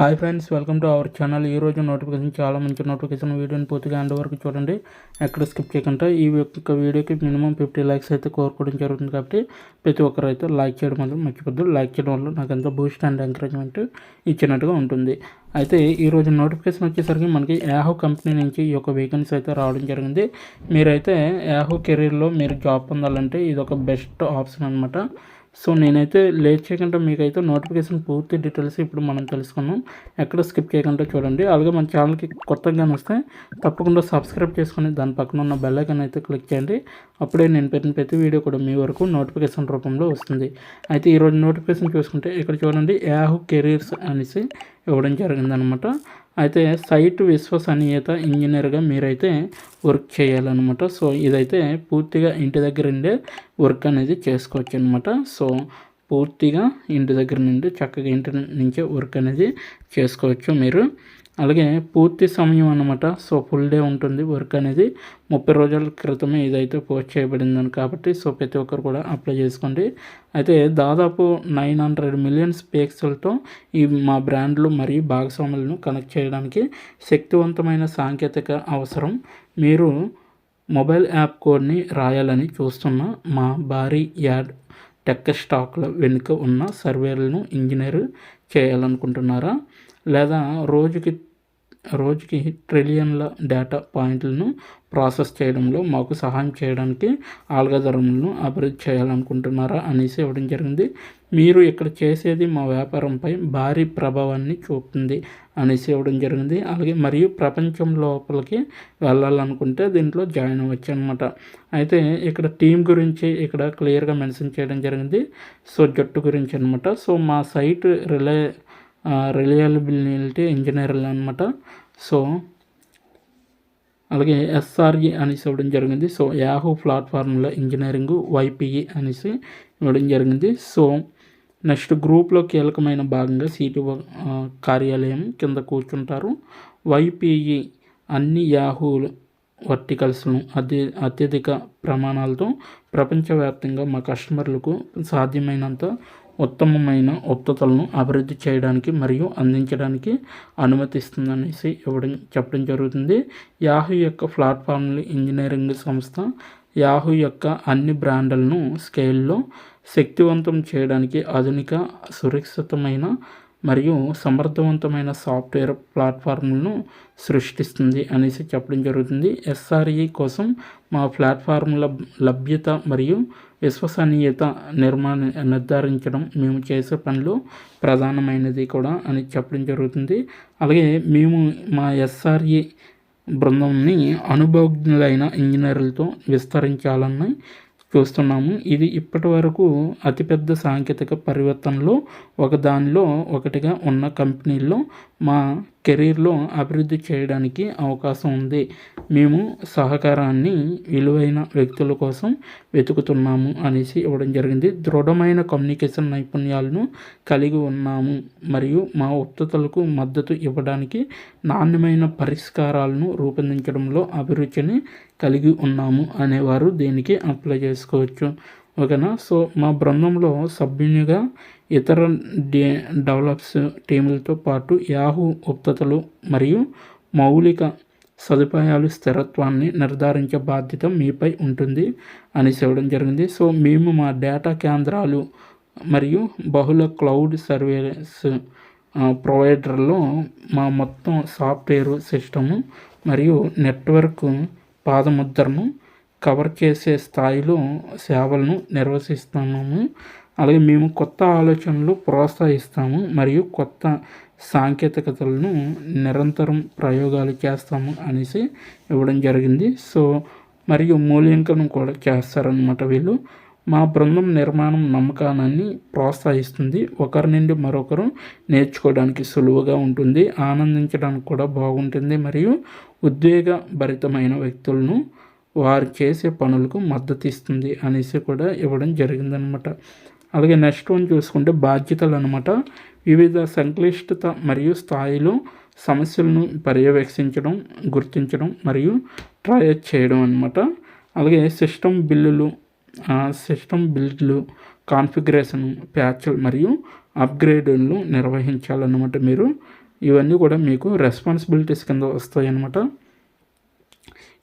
Hi friends, welcome to our channel. ఈరోజు notification చాలా మంచి నోటిఫికేషన్. వీడియోని పూర్తిగా ఎండ్ వరకు చూడండి, ఎక్కడ స్కిప్ చేయకుండా. ఈ యొక్క వీడియోకి మినిమం 50 లైక్స్ అయితే కోరుకోవడం జరుగుతుంది. కాబట్టి ప్రతి ఒక్కరు అయితే లైక్ చేయడం మాత్రం మర్చిపోద్దు. లైక్ చేయడం వల్ల నాకు ఎంతో బూస్ట్ అండ్ ఎంకరేజ్మెంట్ ఇచ్చినట్టుగా ఉంటుంది. అయితే ఈరోజు నోటిఫికేషన్ వచ్చేసరికి మనకి యాహూ కంపెనీ నుంచి ఈ యొక్క వేకెన్సీ అయితే రావడం జరిగింది. మీరైతే యాహూ కెరీర్లో మీరు జాబ్ పొందాలంటే ఇది ఒక బెస్ట్ ఆప్షన్ అనమాట. సో నేనైతే లేట్ చేయకుండా మీకైతే నోటిఫికేషన్ పూర్తి డీటెయిల్స్ ఇప్పుడు మనం తెలుసుకున్నాం. ఎక్కడ స్కిప్ చేయకుండా చూడండి. అలాగే మన ఛానల్కి కొత్తగా వస్తే తప్పకుండా సబ్స్క్రైబ్ చేసుకొని దాని పక్కన ఉన్న బెల్ ఐకాన్ అయితే క్లిక్ చేయండి. అప్పుడే నేను పెట్టిన ప్రతి వీడియో కూడా మీ వరకు నోటిఫికేషన్ రూపంలో వస్తుంది. అయితే ఈరోజు నోటిఫికేషన్ చూసుకుంటే ఇక్కడ చూడండి, యాహూ కెరీర్స్ అనేసి ఇవ్వడం జరిగిందనమాట. అయితే సైట్ విశ్వసనీయత ఇంజనీర్గా మీరైతే వర్క్ చేయాలన్నమాట. సో ఇదైతే పూర్తిగా ఇంటి దగ్గర ఉండే వర్క్ అనేది చేసుకోవచ్చు అనమాట. సో పూర్తిగా ఇంటి దగ్గర నుండి చక్కగా ఇంటి నుంచే వర్క్ అనేది చేసుకోవచ్చు మీరు. అలాగే పూర్తి సమయం అన్నమాట. సో ఫుల్ డే ఉంటుంది వర్క్ అనేది. 30 రోజుల క్రితమే ఇదైతే పోస్ట్ చేయబడిందని కాబట్టి సో ప్రతి ఒక్కరు కూడా అప్లై చేసుకోండి. అయితే దాదాపు 900 మిలియన్ పిక్సెల్తో ఈ మా బ్రాండ్లు మరియు భాగస్వాములను కనెక్ట్ చేయడానికి శక్తివంతమైన సాంకేతిక అవసరం. మీరు మొబైల్ యాప్ కోడ్ని రాయాలని చూస్తున్న మా భారీ యాడ్ టెక్ స్టాక్ల వెనుక ఉన్న సర్వేలను ఇంజనీర్ చేయాలనుకుంటున్నారా? లేదా రోజుకి ట్రిలియన్ల డేటా పాయింట్లను ప్రాసెస్ చేయడంలో మాకు సహాయం చేయడానికి ఆల్గోరిథంలను అభివృద్ధి చేయాలనుకుంటున్నారా అనేసి ఇవ్వడం జరిగింది. మీరు ఇక్కడ చేసేది మా వ్యాపారంపై భారీ ప్రభావాన్ని చూపుతుంది అనేసి ఇవ్వడం జరిగింది. అలాగే మరియు ప్రపంచం లోపలికి వెళ్ళాలనుకుంటే దీంట్లో జాయిన్ అవ్వచ్చు అనమాట. అయితే ఇక్కడ టీం గురించి ఇక్కడ క్లియర్గా మెన్షన్ చేయడం జరిగింది. సో జట్టు గురించి అనమాట. సో మా సైట్ రిలయబిలిటీ ఇంజనీర్లు అనమాట. సో అలాగే ఎస్ఆర్ఈ అనేసి ఇవ్వడం జరిగింది. సో యాహూ ప్లాట్ఫామ్ల ఇంజనీరింగ్ వైపీఈ అనేసి ఇవ్వడం జరిగింది. సో నెక్స్ట్ గ్రూప్లో కీలకమైన భాగంగా సిటిఓ కార్యాలయం కింద కూర్చుంటారు. వైపీఈ అన్ని యాహూ వర్టికల్స్ను అత్యధిక ప్రమాణాలతో ప్రపంచవ్యాప్తంగా మా కస్టమర్లకు సాధ్యమైనంత ఉత్తమమైన ఉత్పత్తులను అభివృద్ధి చేయడానికి మరియు అందించడానికి అనుమతిస్తుందనేసి చెప్పడం జరుగుతుంది. యాహూ యొక్క ప్లాట్ఫామ్ల ఇంజనీరింగ్ సంస్థ యాహూ యొక్క అన్ని బ్రాండ్లను స్కేల్లో శక్తివంతం చేయడానికి ఆధునిక, సురక్షితమైన మరియు సమర్థవంతమైన సాఫ్ట్వేర్ ప్లాట్ఫామ్లను సృష్టిస్తుంది అనేసి చెప్పడం జరుగుతుంది. ఎస్ఆర్ఈ కోసం మా ప్లాట్ఫామ్ల లభ్యత మరియు విశ్వసనీయత నిర్ధారించడం మేము చేసే పనిలో ప్రధానమైనది కూడా అని చెప్పడం జరుగుతుంది. అలాగే మేము మా ఎస్ఆర్ఈ బృందంని అనుభవజ్ఞులైన ఇంజనీర్లతో విస్తరించాలని చూస్తున్నాము. ఇది ఇప్పటి వరకు అతిపెద్ద సాంకేతిక పరివర్తనలో ఒకటిగా ఉన్న కంపెనీల్లో మా కెరీర్లో అభివృద్ధి చేయడానికి అవకాశం ఉంది. మేము సహకారాన్ని విలువైన వ్యక్తుల కోసం వెతుకుతున్నాము అనేసి ఇవ్వడం జరిగింది. దృఢమైన కమ్యూనికేషన్ నైపుణ్యాలను కలిగి ఉన్నాము మరియు మా ఉత్పత్తులకు మద్దతు ఇవ్వడానికి నాణ్యమైన పరిష్కారాలను రూపొందించడంలో అభిరుచిని కలిగి ఉన్నాము అనేవారు దీనికి అప్లై చేసుకోవచ్చు. ఓకేనా. సో మా బృందంలో సభ్యునిగా ఇతర డెవలప్స్ టీములతో పాటు యాహూ ఉత్పత్తులు మరియు మౌలిక సదుపాయాలు స్థిరత్వాన్ని నిర్ధారించే బాధ్యత మీపై ఉంటుంది అని ఇవ్వడం జరిగింది. సో మేము మా డేటా కేంద్రాలు మరియు బహుళ క్లౌడ్ సర్వీస్ ప్రొవైడర్లో మా మొత్తం సాఫ్ట్వేర్ సిస్టము మరియు నెట్వర్క్ పాదముద్రను కవర్ చేసే స్థాయిలో సేవలను నిర్వహిస్తున్నాము. అలాగే మేము కొత్త ఆలోచనలు ప్రోత్సహిస్తాము మరియు కొత్త సాంకేతికతలను నిరంతరం ప్రయోగాలు చేస్తాము అనేసి ఇవ్వడం జరిగింది. సో మరియు మూల్యాంకనం కూడా చేస్తారనమాట వీళ్ళు. మా బృందం నిర్మాణం నమ్మకాన్ని ప్రోత్సహిస్తుంది. ఒకరి నుండి మరొకరు నేర్చుకోవడానికి సులువుగా ఉంటుంది, ఆనందించడానికి కూడా బాగుంటుంది మరియు ఉద్వేగభరితమైన వ్యక్తులను వారు చేసే పనులకు మద్దతు ఇస్తుంది అనేసి కూడా ఇవ్వడం జరిగిందనమాట. అలాగే నెక్స్ట్ వన్ చూసుకుంటే బాధ్యతలు అనమాట. వివిధ సంక్లిష్టత మరియు స్థాయిలో సమస్యలను పర్యవేక్షించడం, గుర్తించడం మరియు ట్రయల్ చేయడం అనమాట. అలాగే సిస్టమ్ బిల్డ్లు, కాన్ఫిగరేషన్, ప్యాచ్లు మరియు అప్గ్రేడ్లు నిర్వహించాలన్నమాట మీరు. ఇవన్నీ కూడా మీకు రెస్పాన్సిబిలిటీస్ కింద వస్తాయి అన్నమాట.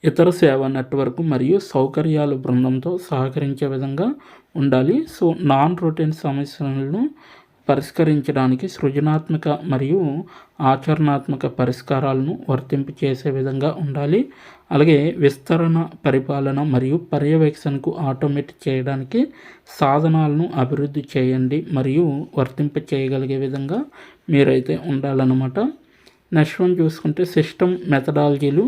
ఇతర సేవా నెట్వర్క్ మరియు సౌకర్యాల బృందంతో సహకరించే విధంగా ఉండాలి. సో నాన్ రొటీన్ సమస్యలను పరిష్కరించడానికి సృజనాత్మక మరియు ఆచరణాత్మక పరిష్కారాలను వర్తింపు చేసే విధంగా ఉండాలి. అలాగే విస్తరణ, పరిపాలన మరియు పర్యవేక్షణకు ఆటోమేట్ చేయడానికి సాధనాలను అభివృద్ధి చేయండి మరియు వర్తింప చేయగలిగే విధంగా మీరైతే ఉండాలన్నమాట. నెక్స్ట్ వన్ చూసుకుంటే సిస్టమ్ మెథడాలజీలు,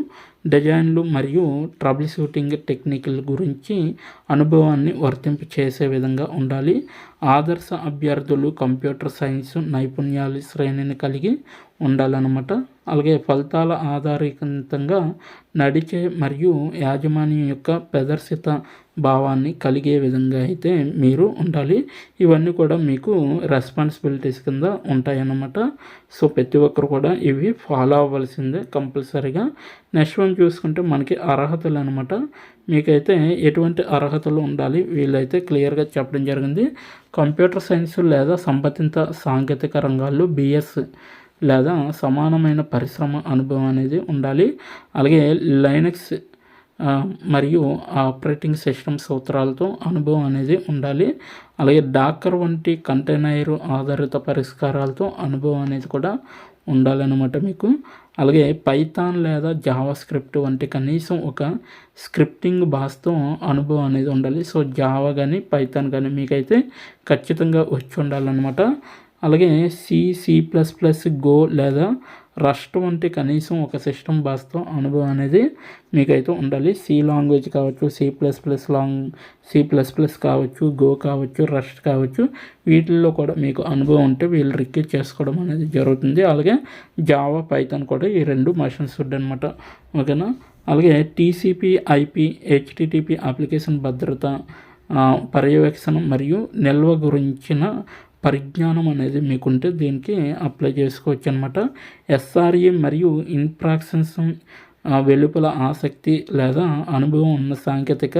డిజైన్లు మరియు ట్రబుల్ షూటింగ్ టెక్నిక్ల గురించి అనుభవాన్ని వర్తింప చేసే విధంగా ఉండాలి. ఆదర్శ అభ్యర్థులు కంప్యూటర్ సైన్స్ నైపుణ్యాల శ్రేణిని కలిగి ఉండాలన్నమాట. అలాగే ఫలితాల ఆధారితంగా నడిచే మరియు యాజమాన్యం యొక్క ప్రదర్శిత భావాన్ని కలిగే విధంగా అయితే మీరు ఉండాలి. ఇవన్నీ కూడా మీకు రెస్పాన్సిబిలిటీస్ కింద ఉంటాయన్నమాట. సో ప్రతి ఒక్కరు కూడా ఇవి ఫాలో అవ్వాల్సిందే కంపల్సరీగా. నెక్స్ట్ వన్ చూసుకుంటే మనకి అర్హతలు అనమాట. మీకైతే ఎటువంటి అర్హతలు ఉండాలి వీళ్ళైతే క్లియర్గా చెప్పడం జరిగింది. కంప్యూటర్ సైన్స్ లేదా సంబంధిత సాంకేతిక రంగాల్లో BS లేదా సమానమైన పరిశ్రమ అనుభవం అనేది ఉండాలి. అలాగే లైనక్స్ మరియు ఆపరేటింగ్ సిస్టమ్ సూత్రాలతో అనుభవం అనేది ఉండాలి. అలాగే డాకర్ వంటి కంటైనర్ ఆధారిత పరిష్కారాలతో అనుభవం అనేది కూడా ఉండాలన్నమాట మీకు. అలాగే పైథాన్ లేదా జావా స్క్రిప్ట్ వంటి కనీసం ఒక స్క్రిప్టింగ్ భాషతో అనుభవం అనేది ఉండాలి. సో జావా కానీ పైథాన్ కానీ మీకైతే ఖచ్చితంగా వచ్చి ఉండాలన్నమాట. అలాగే C++, గో లేదా రస్ట్ వంటి కనీసం ఒక సిస్టమ్ భాషతో అనుభవం అనేది మీకైతే ఉండాలి. C లాంగ్వేజ్ కావచ్చు, C++ కావచ్చు, గో కావచ్చు, రస్ట్ కావచ్చు, వీటిల్లో కూడా మీకు అనుభవం ఉంటే వీళ్ళు రిక్వెస్ట్ చేసుకోవడం అనేది జరుగుతుంది. అలాగే జావా, పైథాన్ కూడా ఈ 2 మషన్స్ అనమాట. ఓకేనా. అలాగే TCP/IP, HTTP అప్లికేషన్ భద్రత, పర్యవేక్షణ మరియు నిల్వ గురించిన పరిజ్ఞానం అనేది మీకుంటే దీనికి అప్లై చేసుకోవచ్చు అనమాట. SRE మరియు ఇన్ఫ్రాక్షన్స్ వెలుపల ఆసక్తి లేదా అనుభవం ఉన్న సాంకేతిక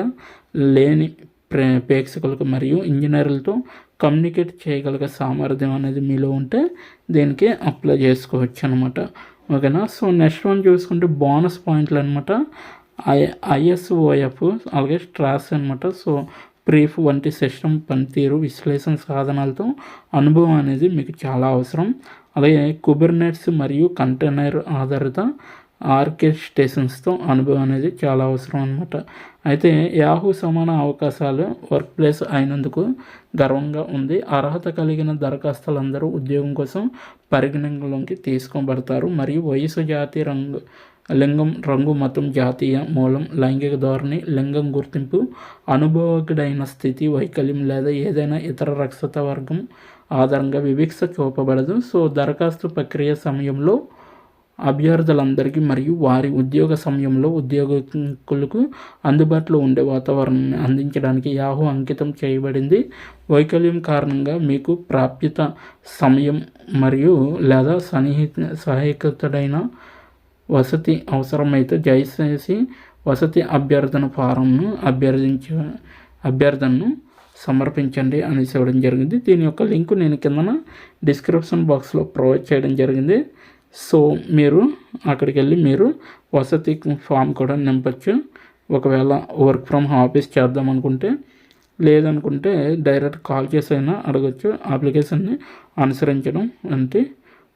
లేని ప్రేక్షకులకు మరియు ఇంజనీర్లతో కమ్యూనికేట్ చేయగలిగే సామర్థ్యం అనేది మీలో ఉంటే దీనికి అప్లై చేసుకోవచ్చు అనమాట. ఓకేనా. సో నెక్స్ట్ వన్ చూసుకుంటే బోనస్ పాయింట్లు అనమాట. ISOF అలాగే స్ట్రాస్ అనమాట. సో బ్రీఫ్ వంటి సిస్టమ్ పనితీరు విశ్లేషణ సాధనాలతో అనుభవం అనేది మీకు చాలా అవసరం. అలాగే కుబర్నెట్స్ మరియు కంటైనర్ ఆధారిత ఆర్కెస్ట్రేషన్స్తో అనుభవం అనేది చాలా అవసరం అనమాట. అయితే యాహూ సమాన అవకాశాలు వర్క్ ప్లేస్ అయినందుకు గర్వంగా ఉంది. అర్హత కలిగిన దరఖాస్తులందరూ ఉద్యోగం కోసం పరిగణనలోకి తీసుకోబడతారు మరియు వయసు, జాతి, లింగం, రంగు, మతం, జాతీయ మూలం, లైంగిక ధోరణి, లింగం గుర్తింపు, అనుభవకుడైన స్థితి, వైకల్యం లేదా ఏదైనా ఇతర రక్షిత వర్గం ఆధారంగా వివక్ష చూపబడదు. సో దరఖాస్తు ప్రక్రియ సమయంలో అభ్యర్థులందరికీ మరియు వారి ఉద్యోగ సమయంలో ఉద్యోగులకు అందుబాటులో ఉండే వాతావరణాన్ని అందించడానికి యాహూ అంకితం చేయబడింది. వైకల్యం కారణంగా మీకు ప్రాప్యత సమయం మరియు లేదా సహాయకుడైన వసతి అవసరమైతే దయచేసి వసతి అభ్యర్థన ఫారంను అభ్యర్థనను సమర్పించండి అనేసి ఇవ్వడం జరిగింది. దీని యొక్క లింక్ నేను కిందన డిస్క్రిప్షన్ బాక్స్లో ప్రొవైడ్ చేయడం జరిగింది. సో మీరు అక్కడికి వెళ్ళి మీరు వసతి ఫామ్ కూడా నింపచ్చు. ఒకవేళ వర్క్ ఫ్రమ్ ఆఫీస్ చేద్దాం అనుకుంటే, లేదనుకుంటే డైరెక్ట్ కాల్ చేసి అయినా అడగచ్చు. అప్లికేషన్ని అనుసరించడం అంటే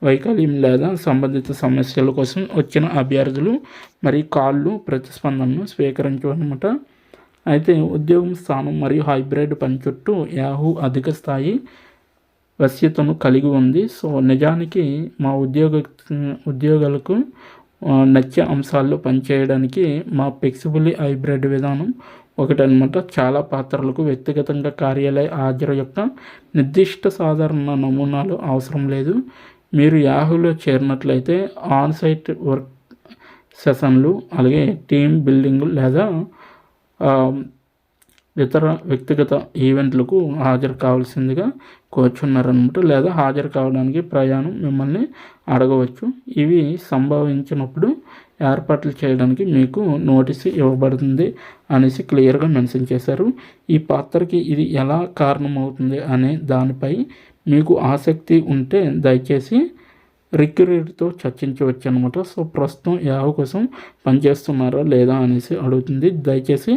వైకల్యం లేదా సంబంధిత సమస్యల కోసం వచ్చిన అభ్యర్థులు మరియు కాళ్ళు ప్రతిస్పందనను స్వీకరించమన్నమాట. అయితే ఉద్యోగం స్థానం మరియు హైబ్రిడ్ పని చుట్టూ యాహూ అధిక స్థాయి వశ్యతను కలిగి ఉంది. సో నిజానికి మా ఉద్యోగులకు నచ్చే అంశాల్లో పనిచేయడానికి మా ఫ్లెక్సిబుల్ హైబ్రిడ్ విధానం ఒకటనమాట. చాలా పాత్రలకు వ్యక్తిగతంగా కార్యాలయ హాజరు యొక్క నిర్దిష్ట సాధారణ నమూనాలు అవసరం లేదు. మీరు యాహూలో చేరినట్లయితే ఆన్సైట్ వర్క్ సెషన్లు, అలాగే టీమ్ బిల్డింగ్ లేదా ఇతర వ్యక్తిగత ఈవెంట్లకు హాజరు కావాల్సిందిగా కోరుచున్నారనమాట. లేదా హాజరు కావడానికి ప్రయాణం మిమ్మల్ని అడగవచ్చు. ఇవి సంభవించినప్పుడు ఏర్పాట్లు చేయడానికి మీకు నోటీసు ఇవ్వబడుతుంది అనేసి క్లియర్గా మెన్షన్ చేశారు. ఈ పాత్రకి ఇది ఎలా కారణమవుతుంది అనే దానిపై మీకు ఆసక్తి ఉంటే దయచేసి రిక్రూటర్తో చర్చించవచ్చు అనమాట. సో ప్రస్తుతం యాహూ కోసం పనిచేస్తున్నారా లేదా అనేసి అడుగుతుంది. దయచేసి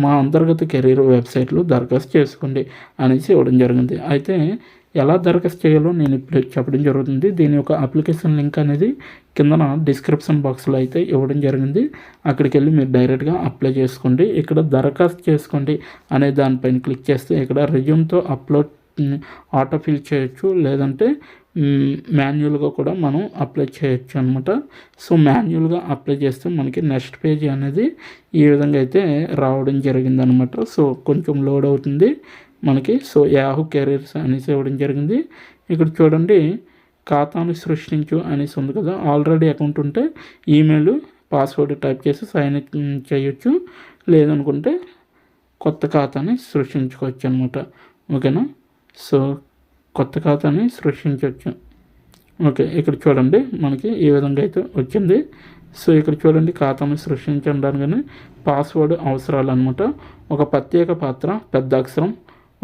మా అంతర్గత కెరీర్ వెబ్సైట్లో దరఖాస్తు చేసుకోండి అనేసి ఇవ్వడం జరిగింది. అయితే ఎలా దరఖాస్తు చేయాలో నేను ఇప్పుడు చెప్పడం జరుగుతుంది. దీని యొక్క అప్లికేషన్ లింక్ అనేది కిందన డిస్క్రిప్షన్ బాక్స్లో అయితే ఇవ్వడం జరిగింది. అక్కడికి వెళ్ళి మీరు డైరెక్ట్గా అప్లై చేసుకోండి. ఇక్కడ దరఖాస్తు చేసుకోండి అనే దానిపైన క్లిక్ చేస్తే ఇక్కడ రెజ్యూమ్తో అప్లోడ్ ఆటో ఫిల్ చేయొచ్చు, లేదంటే మాన్యువల్గా కూడా మనం అప్లై చేయొచ్చు అనమాట. సో మాన్యువల్గా అప్లై చేస్తే మనకి నెక్స్ట్ పేజీ అనేది ఈ విధంగా అయితే రావడం జరిగిందనమాట. సో కొంచెం లోడ్ అవుతుంది మనకి. సో యాహూ కెరీర్స్ అనేసి ఇవ్వడం జరిగింది. ఇక్కడ చూడండి, ఖాతాను సృష్టించు అనేసి ఉంది కదా. ఆల్రెడీ అకౌంట్ ఉంటే ఈమెయిల్ పాస్వర్డ్ టైప్ చేసి సైన్ ఇన్ చేయొచ్చు, లేదనుకుంటే కొత్త ఖాతాని సృష్టించుకోవచ్చు అనమాట. ఓకేనా. సో కొత్త ఖాతాని సృష్టించవచ్చు. ఓకే, ఇక్కడ చూడండి మనకి ఈ విధంగా అయితే వచ్చింది. సో ఇక్కడ చూడండి, ఖాతాను సృష్టించడానికి పాస్వర్డ్ అవసరాలు అనమాట. ఒక ప్రత్యేక పాత్ర పెద్ద అక్షరం,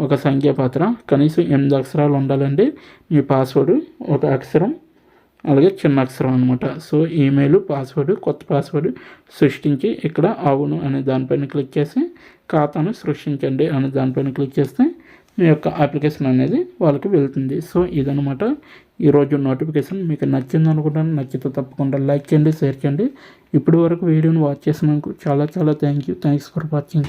ఒక సంఖ్య పాత్ర కనీసం 8 అక్షరాలు ఉండాలండి మీ పాస్వర్డ్. ఒక అక్షరం అలాగే చిన్న అక్షరం అనమాట. సో ఈమెయిల్ పాస్వర్డ్, కొత్త పాస్వర్డ్ సృష్టించి ఇక్కడ అవును అనే దానిపైన క్లిక్ చేసి ఖాతాను సృష్టించండి అనే దానిపైన క్లిక్ చేస్తే మీ యొక్క అప్లికేషన్ అనేది వాళ్ళకి వెళ్తుంది. సో ఇదనమాట ఈరోజు నోటిఫికేషన్. మీకు నచ్చింది అనుకుంటాను. నచ్చితే తప్పకుండా లైక్ చేయండి, షేర్ చేయండి. ఇప్పటి వరకు వీడియోని వాచ్ చేసినందుకు చాలా చాలా థ్యాంక్స్ ఫర్ వాచింగ్.